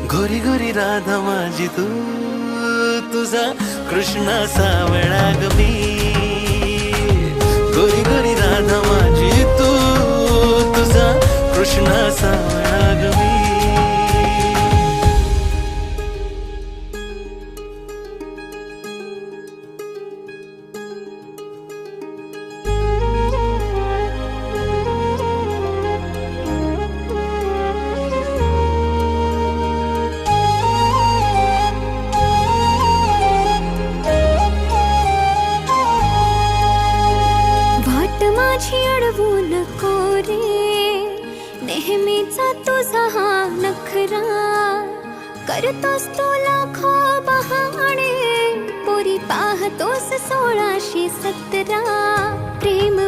गोरी गोरी राधा माझी तू, तुझा कृष्णा सावळा ग मी. गोरी गोरी राधा माझी तू, तुझा कृष्णा सावळा ग मी. माझी अडवू नको रे, नेहमीचा तुझा हा नखरा. करतोस तू लाखो बहाणे, पोरी पाहतोस 1617. प्रेम